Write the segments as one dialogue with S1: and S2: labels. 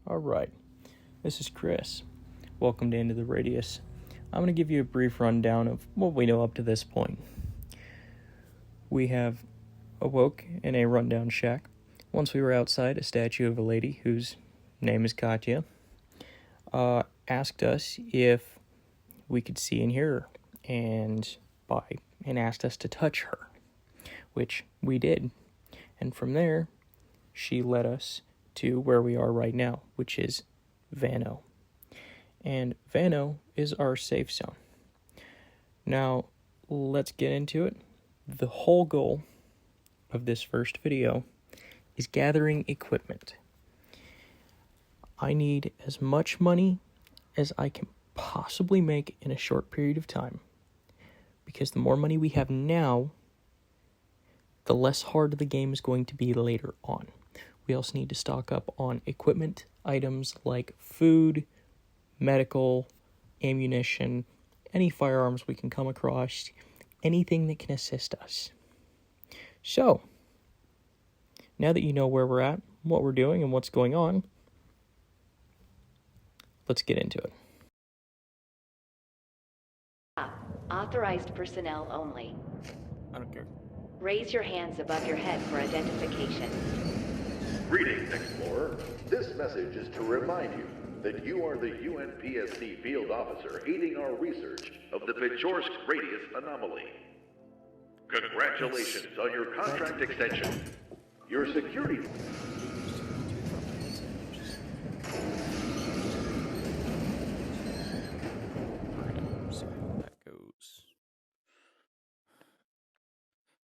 S1: Alright, this is Chris. Welcome to Into the Radius. I'm going to give you a brief rundown of what we know up to this point. We have awoke in a rundown shack. Once we were outside, a statue of a lady whose name is Katya asked us if we could see and hear her, and asked us to touch her, which we did. And from there, she led us to where we are right now, which is Vano. And Vano is our safe zone. Now, let's get into it. The whole goal of this first video is gathering equipment. I need as much money as I can possibly make in a short period of time, because the more money we have now, the less hard the game is going to be later on. We also need to stock up on equipment, items like food, medical, ammunition, any firearms we can come across, anything that can assist us. So, now that you know where we're at, what we're doing, and what's going on, let's get into it.
S2: Authorized personnel only.
S1: I don't care.
S2: Raise your hands above your head for identification.
S3: Greetings, Explorer. This message is to remind you that you are the UNPSC field officer aiding our research of the Pechorsk radius anomaly. Congratulations on your contract extension. Your security...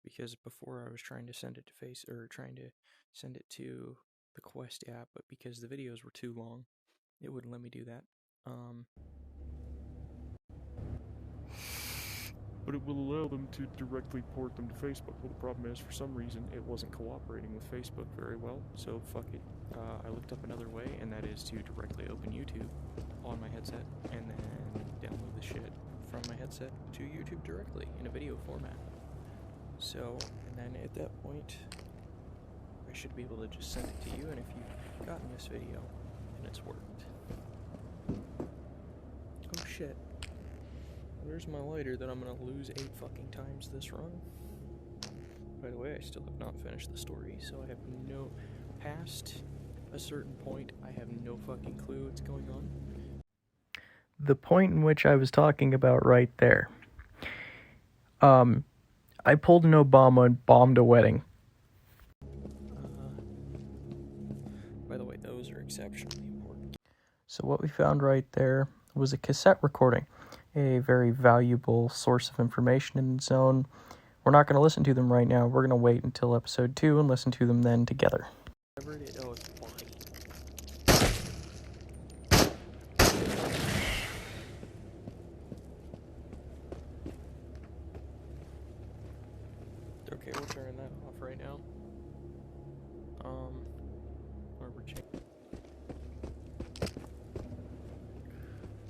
S1: Because before I was trying to send it to the Quest app, but because the videos were too long, it wouldn't let me do that.
S4: But it will allow them to directly port them to Facebook. Well, the problem is, for some reason, it wasn't cooperating with Facebook very well, so fuck it. I looked up another way, and that is to directly open YouTube on my headset, and then download the shit from my headset to YouTube directly in a video format. So, and then at that point, I should be able to just send it to you, and if you've gotten this video, then it's worked. Oh shit. There's my lighter that I'm gonna lose 8 fucking times this run. By the way, I still have not finished the story, so I have past a certain point, I have no fucking clue what's going on. The point in which I was talking about right there. I pulled an Obama and bombed a wedding. By the way, those are exceptionally important. So what we found right there was a cassette recording, a very valuable source of information in its own. We're not going to listen to them right now. We're going to wait until episode 2 and listen to them then together. Whatever it is, oh, it's fine. Okay, we'll turn that off right now. Or we're checking.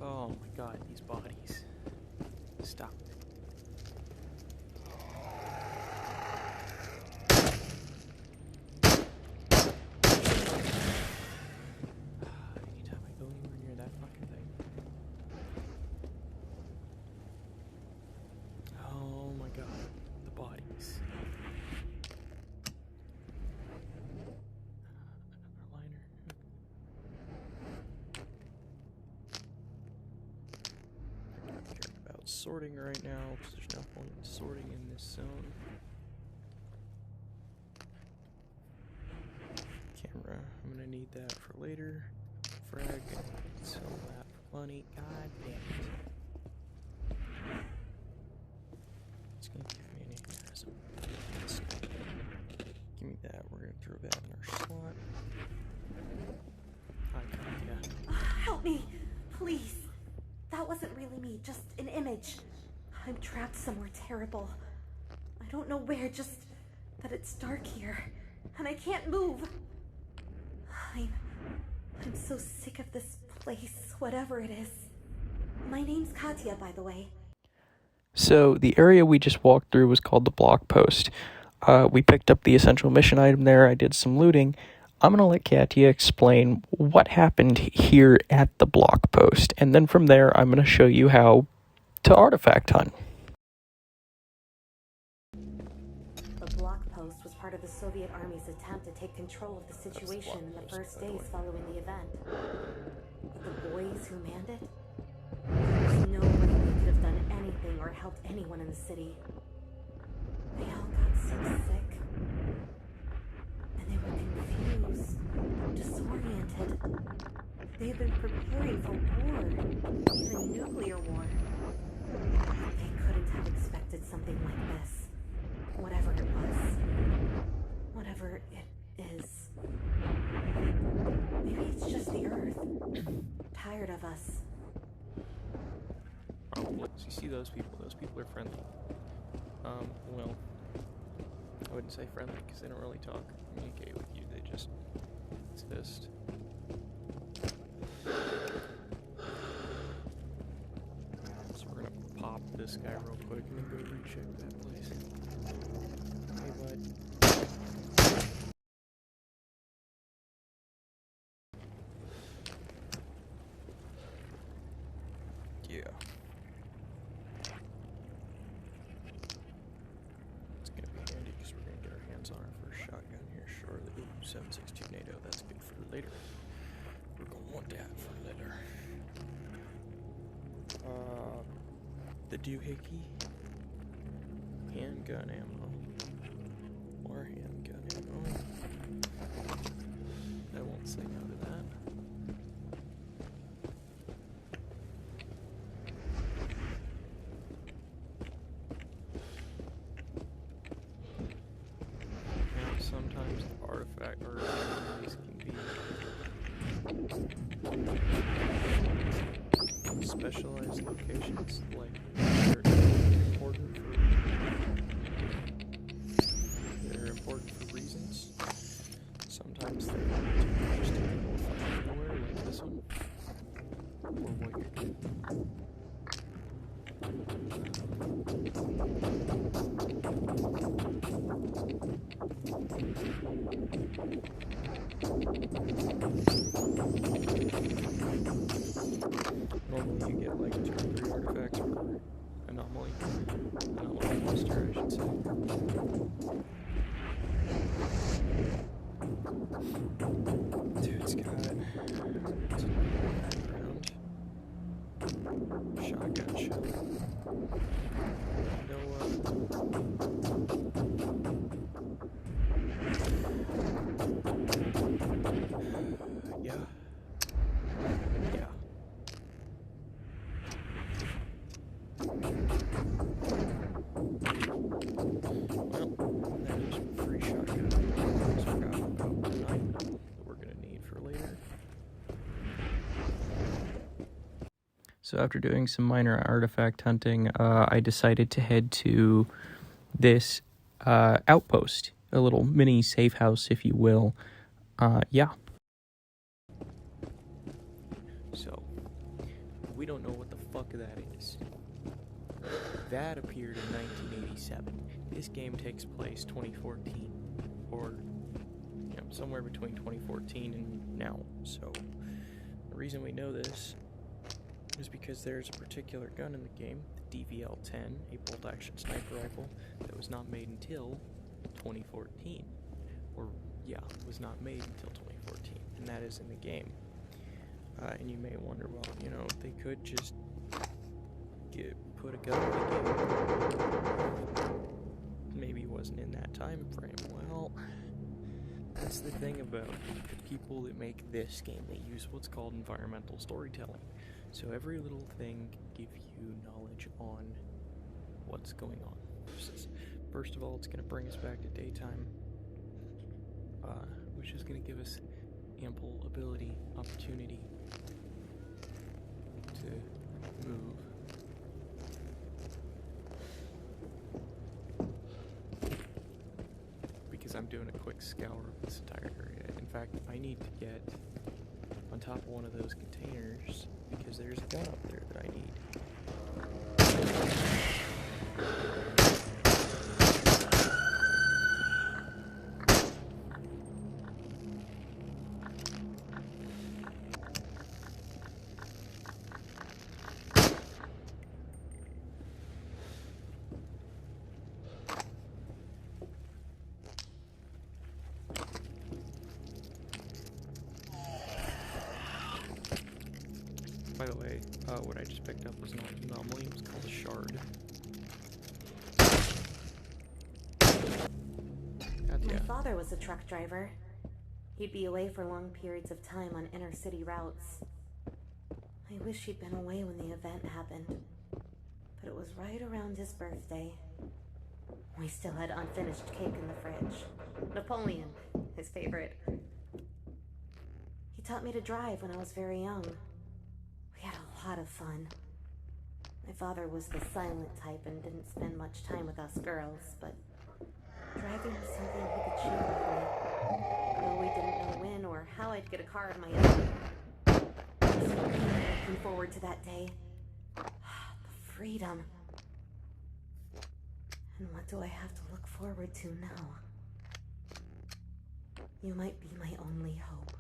S4: Oh my god, these bodies. Stop. Anytime I go anywhere near that fucking thing. Oh my god, the bodies. Another liner. I'm not caring about sorting right now, because there's no point in sorting in this zone. Camera, I'm gonna need that for later. Frag, sell that for money. God damn it. It's gonna give me an aneurysm. Give me that, we're gonna throw that in our slot. Hi, Katya.
S5: Help me, please. That wasn't really me, just an image. I'm trapped somewhere terrible. I don't know where, just that it's dark here, and I can't move. I'm so sick of this place, whatever it is. My name's Katya, by the way.
S1: So the area we just walked through was called the Block Post. We picked up the essential mission item there. I did some looting. I'm going to let Katia explain what happened here at the block post, and then from there I'm going to show you how to artifact hunt.
S5: The block post was part of the Soviet Army's attempt to take control of the situation in the first days following the event. But the boys who manned it, there's no way they could have done anything or helped anyone in the city. They all got so sick. And they were confused, disoriented. They had been preparing for war, even nuclear war. They couldn't have expected something like this. Whatever it was. Whatever it is. Maybe it's just the Earth. Tired of us.
S4: Probably. So you see those people? Those people are friendly. Well, I wouldn't say friendly because they don't really talk or communicate with you. They just exist. So we're gonna pop this guy real quick and then go recheck that place. Hey, bud. Yeah. It's gonna be handy because we're gonna get our hands on our first shotgun here shortly. Ooh, 7.62 NATO, that's good for later. We're gonna want that for later. The doohickey. Handgun ammo. More handgun ammo. I won't say no to that. Now, sometimes the artifact or enemies can be specialized locations, like they're important for reasons. Sometimes they're just nowhere, like this one, or what you're doing. Normally you get like 2 or 3 artifacts per anomaly monster, I should say. Dude's got shotgun shell. Yeah. Well, that is free shotgun. So I got about 9 that we're gonna need for later.
S1: So after doing some minor artifact hunting, I decided to head to this outpost, a little mini safe house, if you will. Yeah.
S4: So, we don't know what the fuck that is. That appeared in 1987. This game takes place 2014, or somewhere between 2014 and now. So, the reason we know this is because there's a particular gun in the game, the DVL-10, a bolt-action sniper rifle, that was not made until 2014. Was not made until 2014, and that is in the game. And you may wonder, well, they could just put a gun in the game. Maybe it wasn't in that time frame. Well, that's the thing about the people that make this game. They use what's called environmental storytelling. So every little thing can give you knowledge on what's going on. First of all, it's going to bring us back to daytime, which is going to give us ample opportunity to move. Because I'm doing a quick scour of this entire area. In fact, I need to get on top of one of those containers because there's a gun up there that I need. By the way, what I just picked up was not an anomaly, it was called a shard.
S5: My father was a truck driver. He'd be away for long periods of time on inner city routes. I wish he'd been away when the event happened, but it was right around his birthday. We still had unfinished cake in the fridge. Napoleon, his favorite. He taught me to drive when I was very young. We had a lot of fun. My father was the silent type and didn't spend much time with us girls, but driving was something he could share with me. Though we didn't know when or how I'd get a car of my own. I was so looking forward to that day. The freedom. And what do I have to look forward to now? You might be my only hope.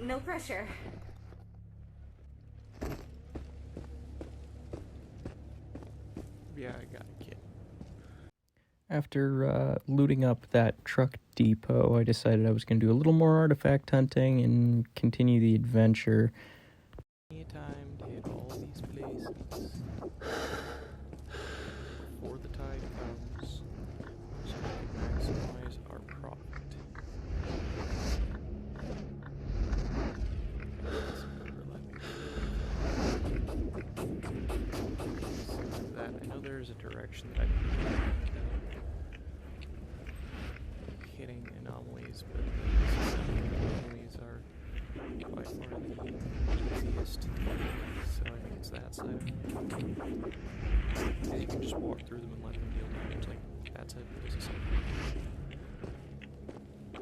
S5: No pressure.
S4: Yeah, I got it, kid.
S1: After looting up that truck depot, I decided I was going to do a little more artifact hunting and continue the adventure.
S4: Plenty of time to hit all these places before the tide comes, so we can maximize our profit. That I know there's a direction that I can go. Hitting anomalies, but anomalies are by far the easiest. So I think it's that side. Because you can just walk through them and let them deal damage. Like, that's it. This is I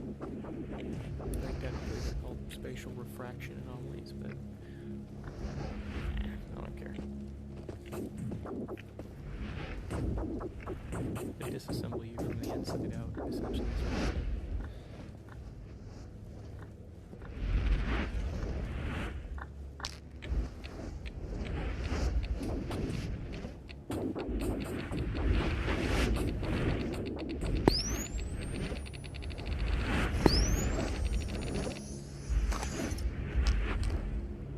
S4: think technically they're called spatial refraction anomalies, but I don't care. They disassemble you from the inside out, essentially.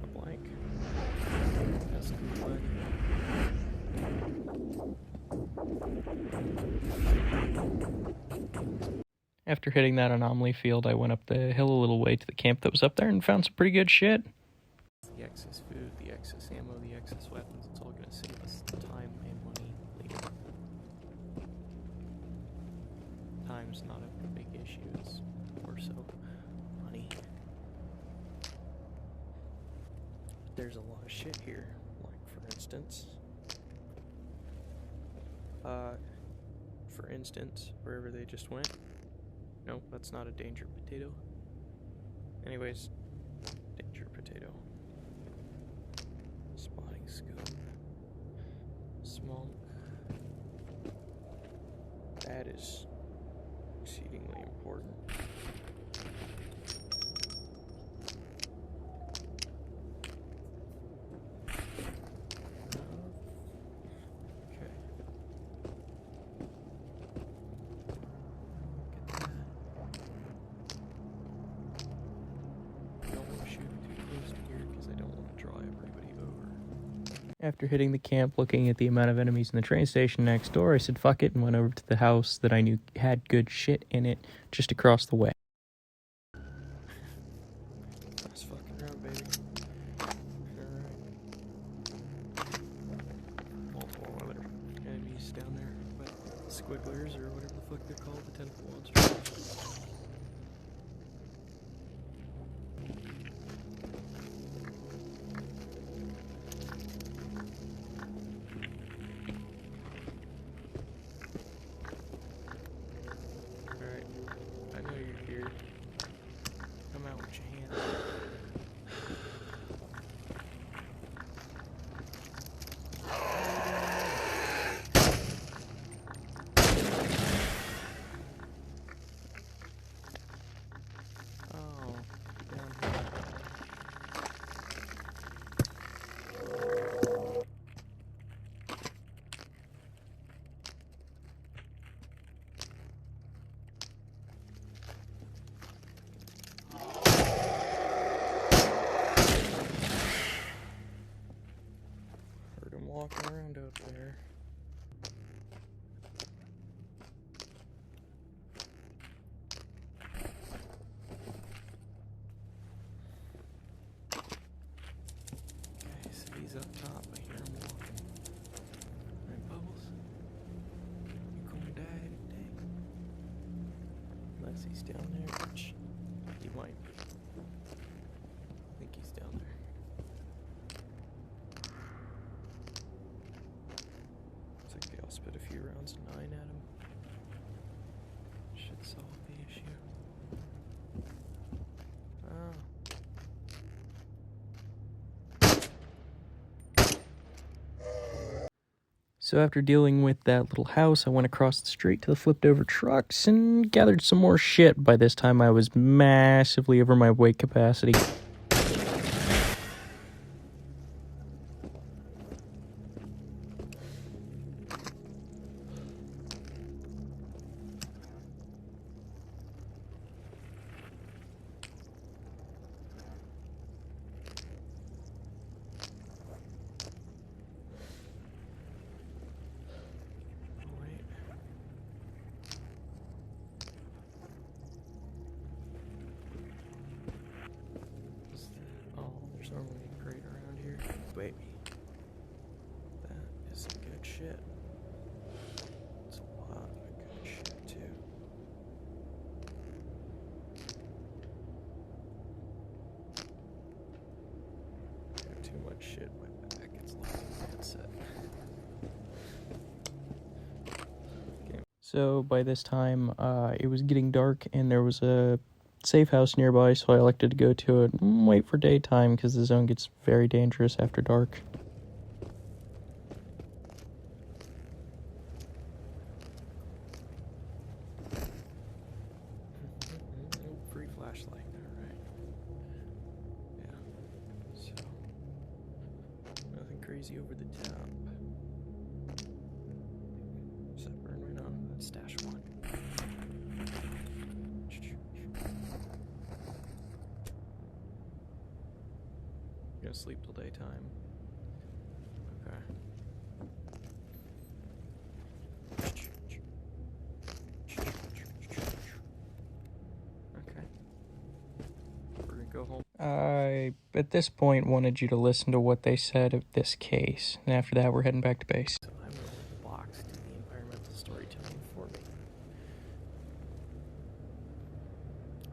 S4: A blank. That's a good blank.
S1: After hitting that anomaly field, I went up the hill a little way to the camp that was up there and found some pretty good shit.
S4: The excess food, the excess ammo, the excess weapons, it's all going to save us time and money later. Time's not a big issue, it's more so money. There's a lot of shit here, like for instance, wherever they just went. Nope, that's not a danger potato. Anyways, danger potato. Spotting scope. Small. That is exceedingly important. Okay.
S1: After hitting the camp, looking at the amount of enemies in the train station next door, I said fuck it and went over to the house that I knew had good shit in it just across the way.
S4: Nice fucking round, baby. Alright. Multiple other enemies down there, but squigglers or whatever the fuck they're called, the tentacle monsters. Alright, I know you're here. Come out with your hands.
S1: walking around out there. Okay, so he's up top. I hear him walking. Right, Bubbles? You gonna die today? Unless he's down there, which he might be. I think he's down there. Looks like I'll spit a few rounds of 9 at him. Should solve the issue. Oh. So after dealing with that little house, I went across the street to the flipped over trucks and gathered some more shit. By this time I was massively over my weight capacity. Normally a crate around here. Baby. That is some good shit. It's a lot of good shit, too. Got too much shit in my back. It's like a headset. Okay. So by this time, it was getting dark and there was a safe house nearby, so I elected to go to it and wait for daytime because the zone gets very dangerous after dark. Free flashlight, alright. Yeah. So, nothing crazy over the top. Does that burn right on? That's stash one. Gonna sleep till daytime. Okay. Okay. We're gonna go home. I, at this point, wanted you to listen to what they said of this case. And after that, we're heading back to base. So I'm going to the box to the environmental storytelling for me.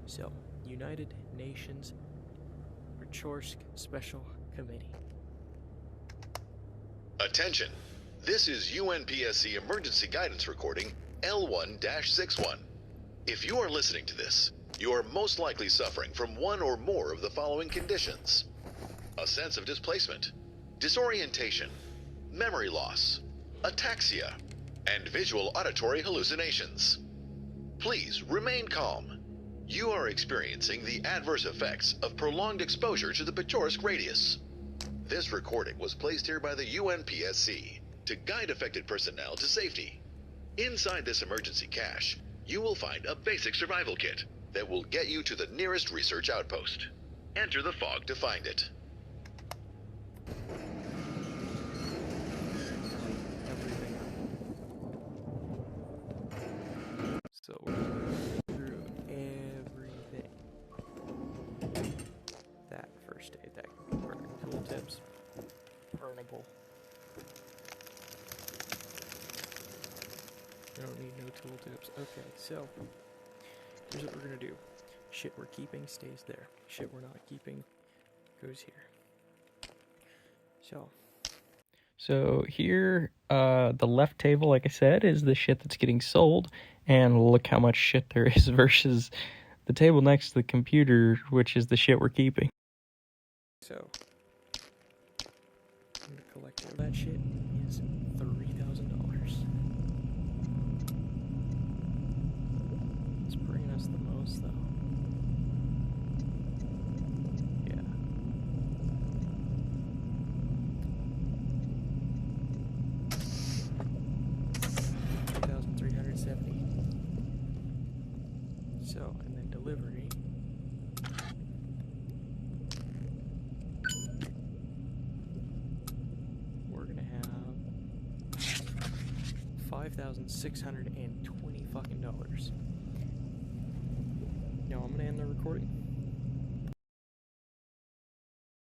S1: So, United Nations Pechorsk Special Committee.
S3: Attention! This is UNPSC Emergency Guidance Recording L1-61. If you are listening to this, you are most likely suffering from one or more of the following conditions: a sense of displacement, disorientation, memory loss, ataxia, and visual auditory hallucinations. Please remain calm. You are experiencing the adverse effects of prolonged exposure to the Pechorsk radius. This recording was placed here by the UNPSC to guide affected personnel to safety. Inside this emergency cache, you will find a basic survival kit that will get you to the nearest research outpost. Enter the fog to find it.
S1: So we're going through everything. That first aid, that can be burned. Tooltips, burnable. I don't need no tooltips. Okay, so here's what we're gonna do. Shit we're keeping stays there. Shit we're not keeping goes here. So here, the left table, like I said, is the shit that's getting sold, and look how much shit there is versus the table next to the computer, which is the shit we're keeping. So, I'm gonna collect all that shit. Is $3,000. It's bringing us the most, though. Yeah. $3,370. So, and then delivery. We're gonna have $5,620 fucking dollars. Now I'm gonna end the recording.